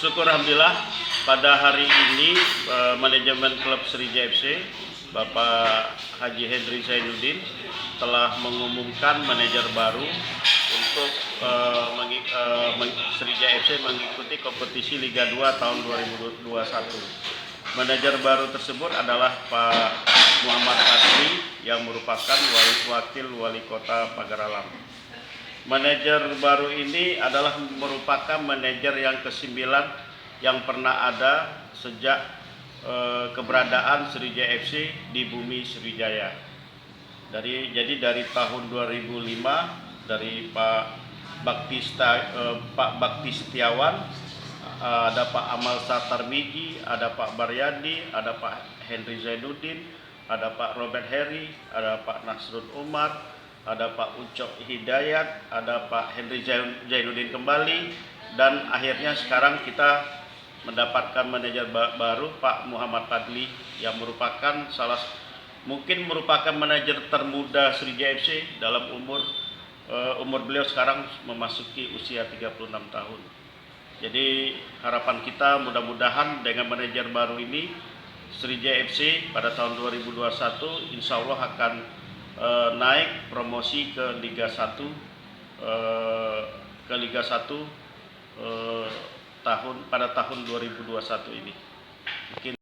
Syukur alhamdulillah pada hari ini manajemen klub Srija FC Bapak Haji Hendri Zainuddin telah mengumumkan manajer baru untuk Srija FC mengikuti kompetisi Liga 2 tahun 2021. Manajer baru tersebut adalah Pak Muhammad Fadli yang merupakan wakil wali kota Pagar Alam. Manajer baru ini adalah merupakan manajer yang ke-9 yang pernah ada sejak keberadaan Srija FC di bumi Sriwijaya. Jadi dari tahun 2005 dari Pak Bakti Setiawan, ada Pak Amal Satarbiji, ada Pak Baryadi, ada Pak Hendri Zainuddin, ada Pak Robert Heri, ada Pak Nasrul Umar, ada Pak Ucok Hidayat, ada Pak Hendri Zainuddin kembali, dan akhirnya sekarang kita mendapatkan manajer baru Pak Muhammad Fadli yang merupakan mungkin merupakan manajer termuda Srija FC dalam umur beliau sekarang memasuki usia 36 tahun. Jadi harapan kita mudah-mudahan dengan manajer baru ini Srija FC pada tahun 2021 insya Allah akan naik promosi ke Liga 1 pada tahun 2021 ini. Mungkin